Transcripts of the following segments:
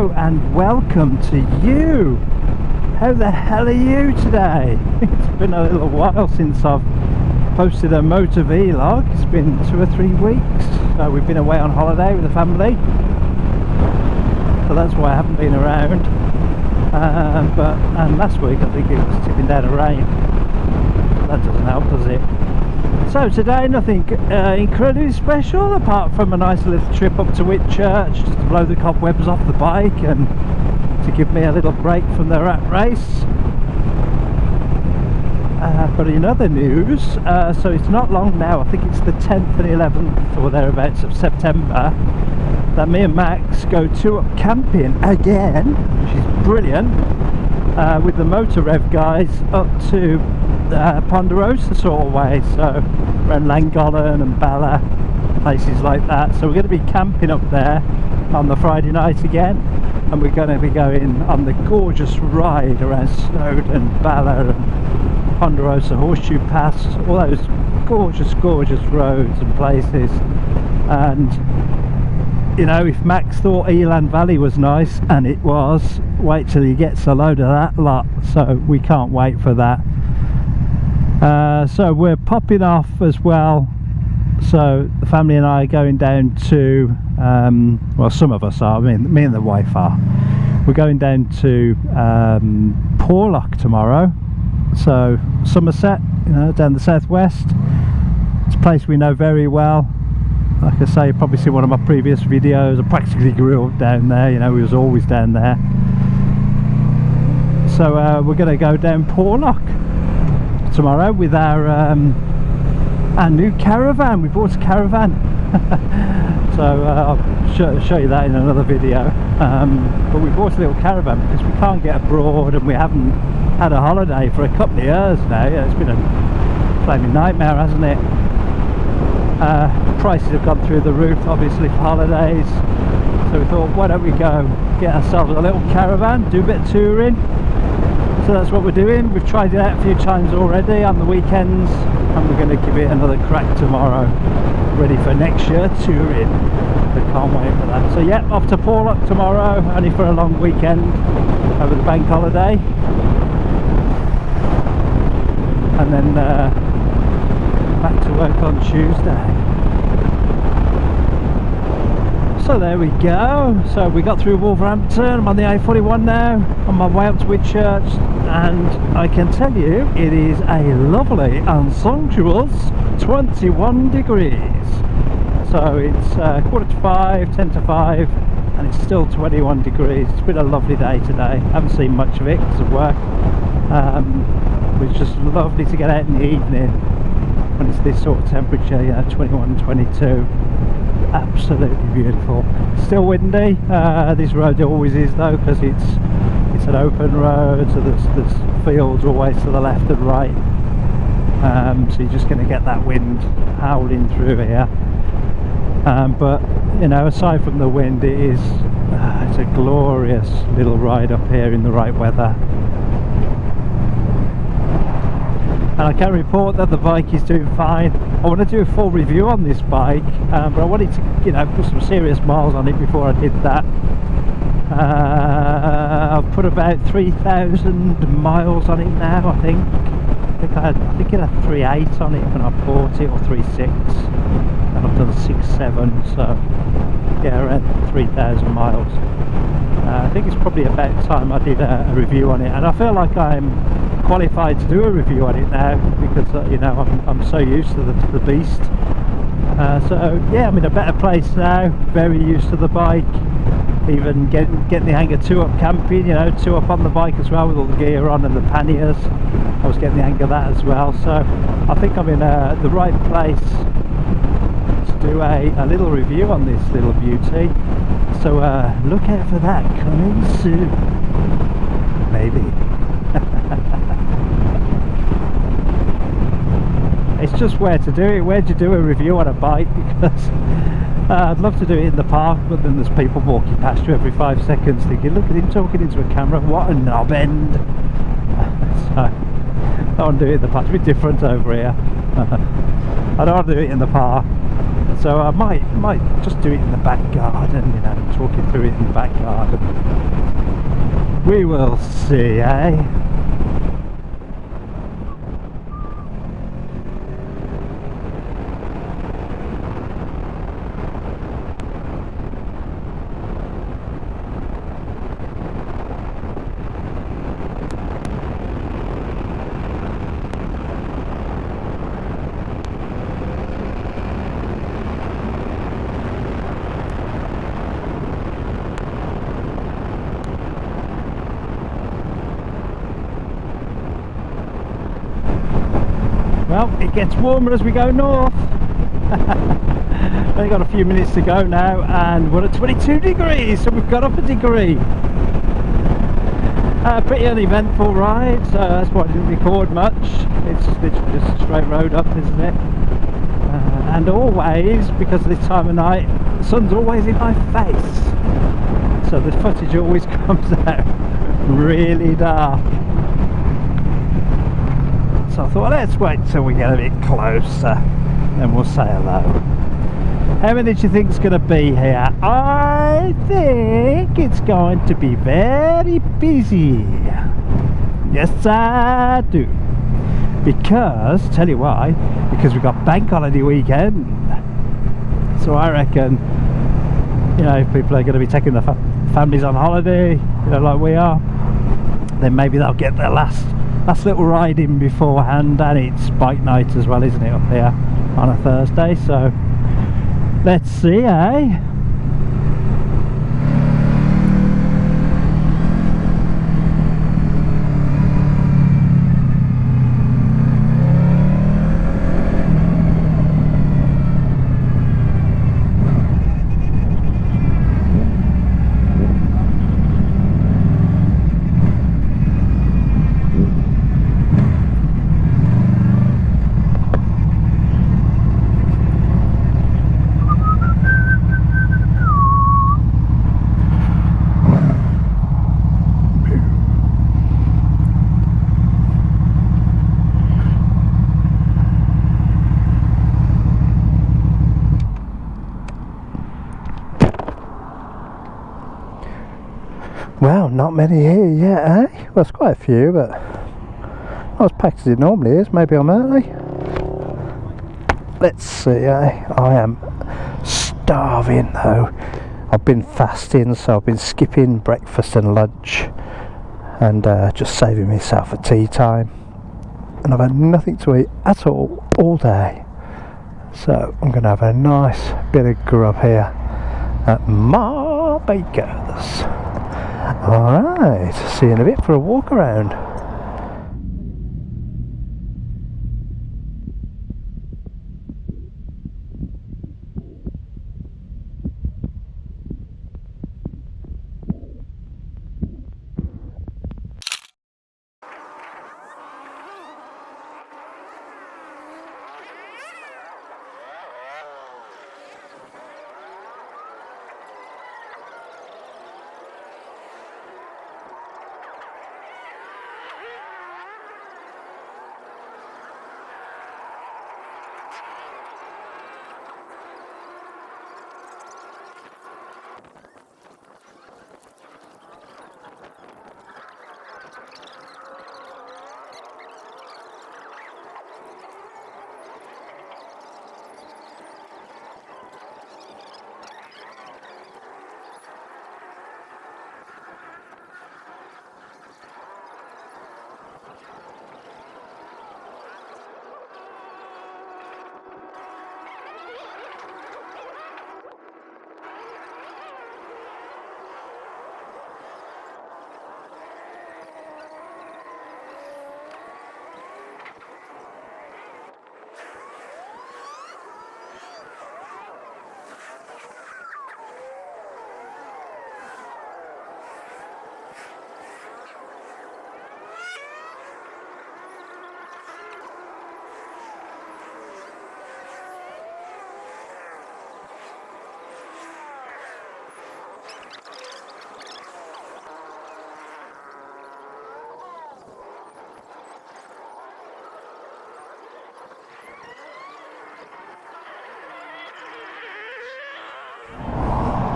hello and welcome to you. How the hell are you today? It's been a little while since I've posted a motovlog. It's been 2 or 3 weeks. So we've been away on holiday with the family, so that's why I haven't been around. And last week I think it was tipping down a rain. That doesn't help, does it? So today nothing incredibly special, apart from a nice little trip up to Whitchurch just to blow the cobwebs off the bike and to give me a little break from the rat race. But in other news, so it's not long now, I think it's the 10th and 11th or thereabouts of September, that me and Max go up camping again, which is brilliant, with the Motorrev guys up to Ponderosa sort of way, so around Llangollen and Bala, places like that. So we're going to be camping up there on the Friday night again, and we're going to be going on the gorgeous ride around Snowdon, Bala and Ponderosa, Horseshoe Pass, all those gorgeous roads and places. And you know, if Max thought Elan Valley was nice, and it was, wait till he gets a load of that lot, so we can't wait for that. So we're popping off as well, so the family and I are going down to, well, some of us are, me and the wife are. We're going down to Porlock tomorrow, so Somerset, you know, down the southwest. It's a place we know very well. Like I say, you've probably seen one of my previous videos. I practically grew up down there, you know, we was always down there. So we're going to go down Porlock tomorrow with our new caravan. We bought a caravan. So I'll show you that in another video. But we bought a little caravan because we can't get abroad, and we haven't had a holiday for a couple of years now. Yeah, it's been a flaming nightmare, hasn't it? Prices have gone through the roof, obviously, for holidays, so we thought, why don't we go get ourselves a little caravan, do a bit of touring. So that's what we're doing. We've tried it out a few times already on the weekends, and we're going to give it another crack tomorrow, ready for next year touring. I can't wait for that. So yeah, off to Porlock tomorrow, only for a long weekend over the bank holiday, and then back to work on Tuesday. So there we go. So we got through Wolverhampton. I'm on the A41 now, on my way up to Whitchurch, and I can tell you it is a lovely and sumptuous 21 degrees. So it's 4:45, 10 to 5, and it's still 21 degrees. It's been a lovely day today. Haven't seen much of it because of work. It's just lovely to get out in the evening when it's this sort of temperature, you know, 21, 22. Absolutely beautiful. Still windy. This road always is though, because it's an open road, so there's fields always to the left and right. So you're just going to get that wind howling through here. But you know, aside from the wind, it's a glorious little ride up here in the right weather. And I can report that the bike is doing fine. I want to do a full review on this bike, but I wanted to, you know, put some serious miles on it before I did that. I've put about 3,000 miles on it now, I think. I think it had 3.8 on it when I bought it, or 3.6, and I've done 6.7, so yeah, around 3,000 miles. I think it's probably about time I did a review on it, and I feel like I'm qualified to do a review on it now, because you know, I'm so used to the beast. So yeah, I'm in a better place now, very used to the bike, even getting the hang of 2-up camping, you know, 2-up on the bike as well with all the gear on and the panniers. I was getting the hang of that as well, so I think I'm in the right place to do a little review on this little beauty. So look out for that coming soon, maybe. It's just where to do it. Where do you do a review on a bike? Because I'd love to do it in the park, but then there's people walking past you every 5 seconds thinking, look at him talking into a camera, what a knob end. So I don't want to do it in the park. It's a bit different over here. I don't want to do it in the park. So I might just do it in the back garden, you know, talk you through it in the back garden. We will see, eh? Well, it gets warmer as we go north. Only got a few minutes to go now, and we're at 22 degrees, so we've got up a degree. Pretty uneventful ride, so that's why I didn't record much. It's literally just a straight road up, isn't it? And always, because of this time of night, the sun's always in my face, so the footage always comes out really dark. So I thought, let's wait till we get a bit closer, then we'll say hello. How many do you think is going to be here? I think it's going to be very busy. Yes, I do. Because, tell you why, because we've got bank holiday weekend. So I reckon, you know, if people are going to be taking their families on holiday, you know, like we are, then maybe they'll get their last little ride in beforehand, and it's bike night as well, isn't it, up here on a Thursday? So let's see, eh? Well, not many here yet, eh? Well, there's quite a few, but not as packed as it normally is. Maybe I'm early. Let's see, eh? I am starving though. I've been fasting, so I've been skipping breakfast and lunch, and just saving myself for tea time. And I've had nothing to eat at all day. So I'm going to have a nice bit of grub here at Ma Baker's. Alright, see you in a bit for a walk around.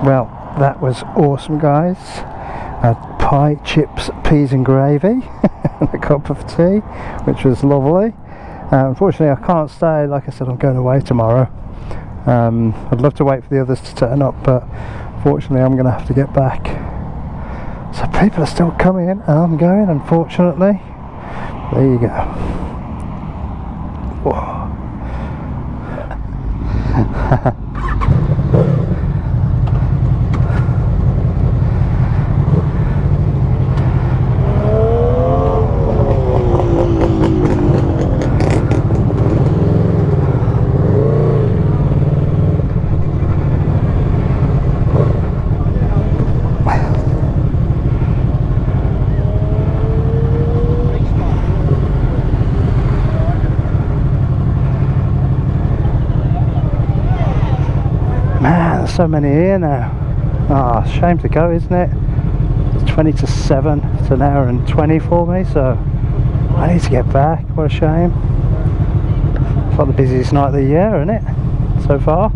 Well, that was awesome, guys. Pie, chips, peas and gravy and a cup of tea, which was lovely. Unfortunately I can't stay. Like I said, I'm going away tomorrow. I'd love to wait for the others to turn up, but fortunately I'm going to have to get back. So people are still coming in and I'm going, unfortunately. There you go. Whoa. So many here now. Ah, oh, shame to go, isn't it? It's 20 to 7. It's an hour and 20 for me, so I need to get back. What a shame. It's like the busiest night of the year, isn't it? So far.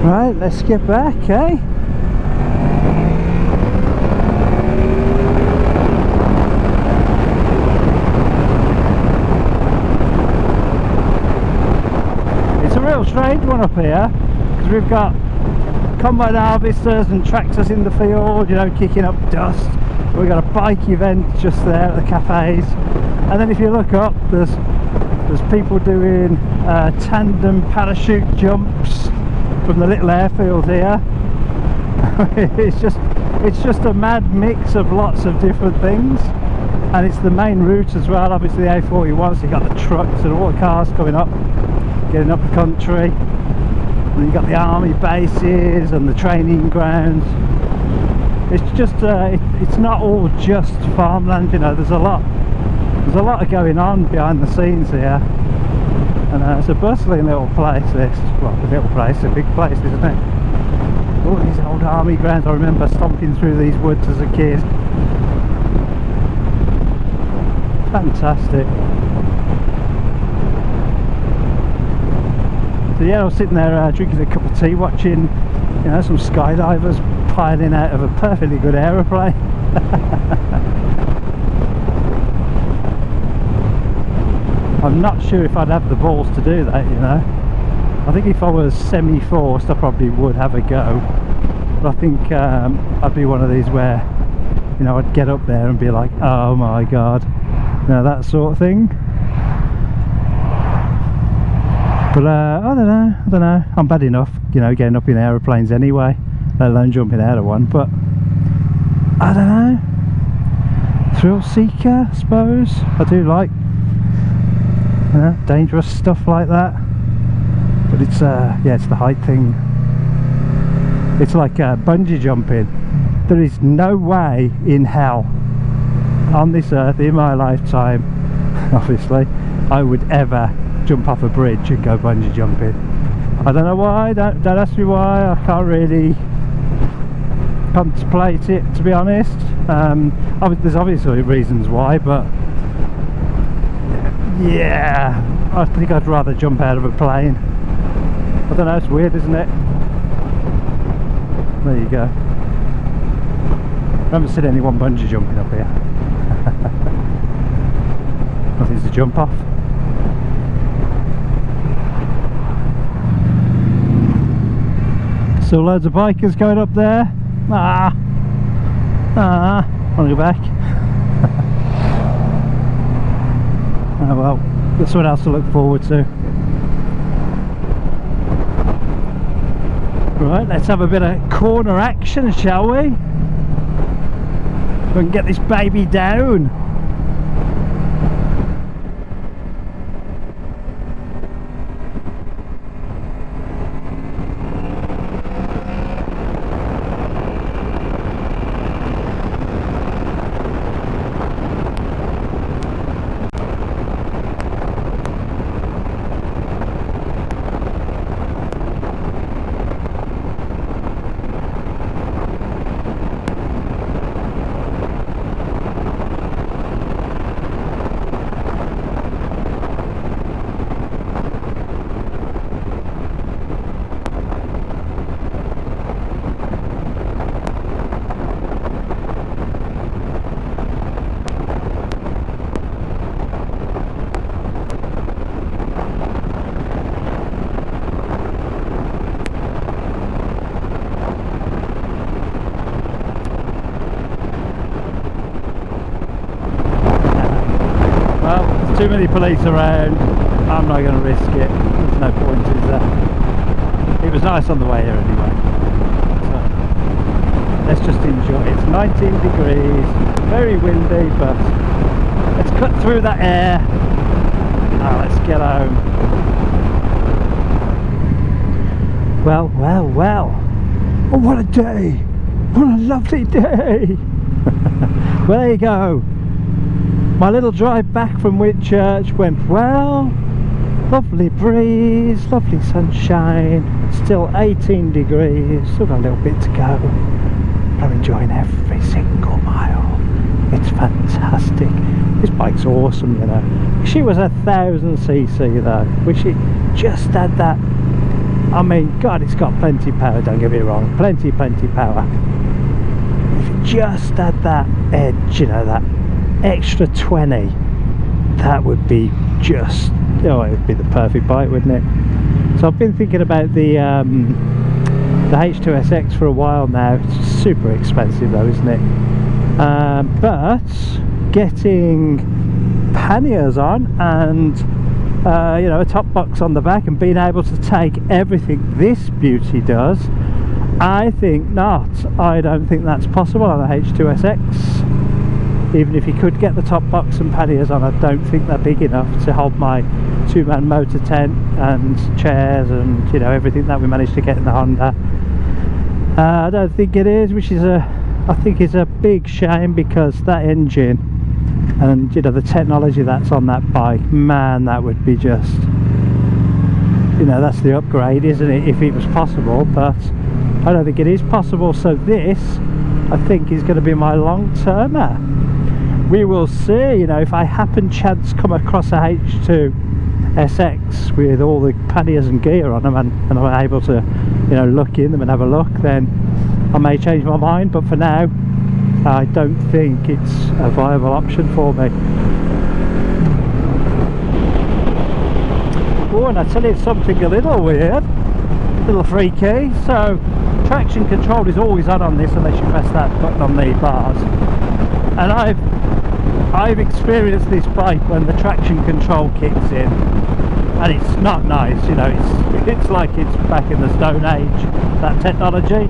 Right, let's get back, eh? It's a real strange one up here, because we've got combine harvesters and tractors in the field, you know, kicking up dust. We've got a bike event just there at the cafes, and then if you look up, there's people doing tandem parachute jumps from the little airfield here. it's just a mad mix of lots of different things, and it's the main route as well. Obviously the A41, so you got the trucks and all the cars coming up, getting up the country, and you got the army bases and the training grounds. It's just it's not all just farmland, you know. There's a lot of going on behind the scenes here. And it's a bustling little place, this. Well, a little place, a big place, isn't it? All these old army grounds. I remember stomping through these woods as a kid. Fantastic. So yeah, I was sitting there drinking a cup of tea, watching, you know, some skydivers piling out of a perfectly good aeroplane. I'm not sure if I'd have the balls to do that, you know. I think if I was semi-forced I probably would have a go, but I think I'd be one of these where, you know, I'd get up there and be like, oh my god, you know, that sort of thing. But I don't know, I'm bad enough, you know, getting up in aeroplanes anyway, let alone jumping out of one. But I don't know, thrill seeker, I suppose. I do like, you know, dangerous stuff like that, but it's yeah, it's the height thing. It's like bungee jumping. There is no way in hell on this earth in my lifetime, obviously, I would ever jump off a bridge and go bungee jumping. I don't know why, don't ask me why. I can't really contemplate it, to be honest. There's obviously reasons why, but yeah, I think I'd rather jump out of a plane. I don't know, it's weird, isn't it? There you go. I haven't seen anyone bungee jumping up here. Nothing to jump off. So loads of bikers going up there. Want to go back? Oh well, got something else to look forward to. Right, let's have a bit of corner action, shall we? We can get this baby down. too many police around. I'm not going to risk it. There's no point, is there? It was nice on the way here anyway. So let's just enjoy it. It's 19 degrees, very windy, but let's cut through that air. Let's get home. Well, well, well. Oh, what a day! What a lovely day! Well, there you go. My little drive back from Whitchurch went well. Lovely breeze, lovely sunshine, still 18 degrees, still got a little bit to go. I'm enjoying every single mile. It's fantastic. This bike's awesome, you know. Wish it was 1000cc though. Wish it just had that. I mean, God, it's got plenty of power, don't get me wrong. Plenty power. If it just had that edge, you know, that extra 20, that would be just, oh, it would be the perfect bike, wouldn't it? So I've been thinking about the H2SX for a while now. It's super expensive though, isn't it? But getting panniers on and you know, a top box on the back and being able to take everything this beauty does, I think not. I don't think that's possible on a H2SX. Even if you could get the top box and panniers on, I don't think they're big enough to hold my two-man motor tent and chairs and, you know, everything that we managed to get in the Honda. I don't think it is, which is I think it's a big shame, because that engine and, you know, the technology that's on that bike, man, that would be just, you know, that's the upgrade, isn't it, if it was possible. But I don't think it is possible. So this, I think, is going to be my long-termer. We will see, you know, if I happen chance come across a H2SX with all the panniers and gear on them, and I'm able to, you know, look in them and have a look, then I may change my mind. But for now, I don't think it's a viable option for me. Oh, and I tell you something a little weird, a little freaky. So traction control is always on this unless you press that button on the bars, and I've experienced this bike when the traction control kicks in, and it's not nice, you know. It's like it's back in the Stone Age, that technology.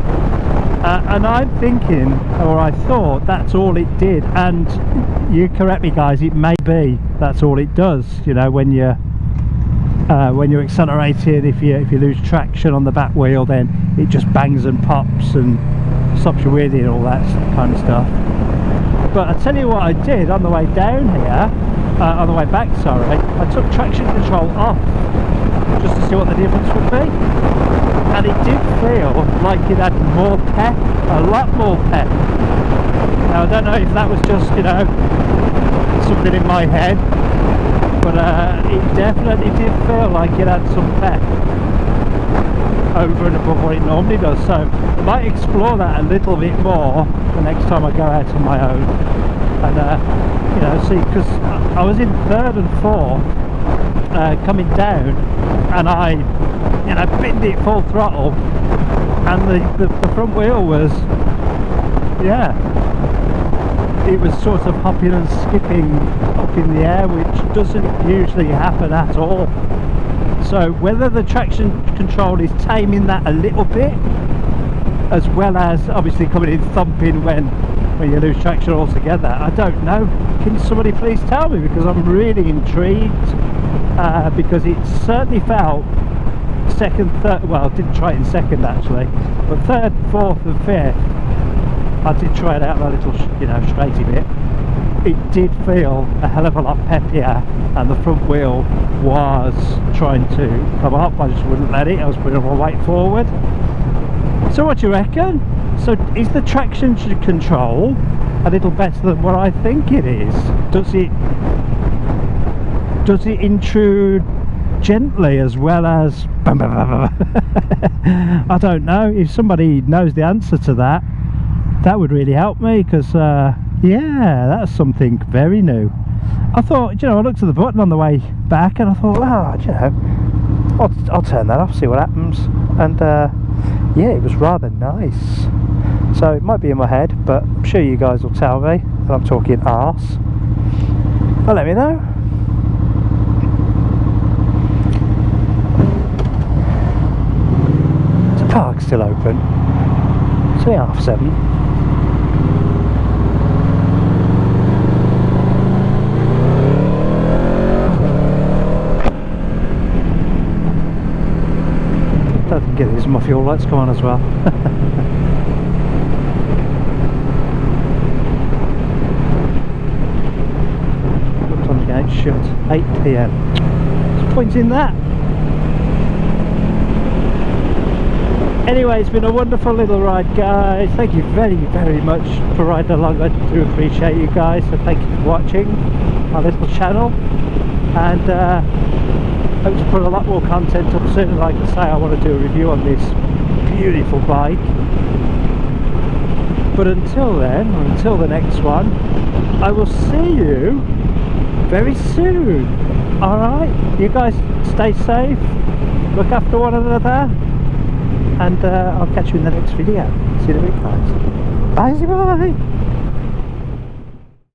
And I'm thinking, or I thought, that's all it did. And you correct me, guys, it may be that's all it does. You know, when you're accelerating, if you lose traction on the back wheel, then it just bangs and pops and stops you wheeling and all that kind of stuff. But I tell you what I did on the way down here, on the way back, sorry, I took traction control off just to see what the difference would be, and it did feel like it had more pep, a lot more pep. Now I don't know if that was just, you know, something in my head, but it definitely did feel like it had some pep over and above what it normally does. So I might explore that a little bit more the next time I go out on my own, and you know, see, because I was in third and fourth coming down, and I, you know, binned it full throttle, and the front wheel was, yeah, it was sort of hopping and skipping up in the air, which doesn't usually happen at all. So whether the traction control is taming that a little bit, as well as obviously coming in thumping when you lose traction altogether, I don't know. Can somebody please tell me, because I'm really intrigued, because it certainly felt second, third, well, I didn't try it in second actually, but third, fourth and fifth, I did try it out a little, you know, straighty bit. It did feel a hell of a lot peppier, and the front wheel was trying to come up. I just wouldn't let it. I was putting my weight forward. So what do you reckon? So is the traction control a little better than what I think it is? Does it intrude gently as well as I don't know. If somebody knows the answer to that, that would really help me, because yeah, that's something very new. I thought, you know, I looked at the button on the way back and I thought, oh, you know, I'll turn that off, see what happens. And yeah, it was rather nice. So it might be in my head, but I'm sure you guys will tell me that I'm talking arse. Well, let me know. it's still open. It's only 7:30. Don't forget these, my fuel lights come on as well. What time the gate's shut? 8 PM. What's the point in that? Anyway, it's been a wonderful little ride, guys. Thank you very, very much for riding along. I do appreciate you guys, so thank you for watching my little channel. And hope to put a lot more content up soon. Like I say, I want to do a review on this beautiful bike. But until then, or until the next one, I will see you very soon. Alright, you guys stay safe, look after one another, and I'll catch you in the next video. See you in a week, guys. Bye, bye.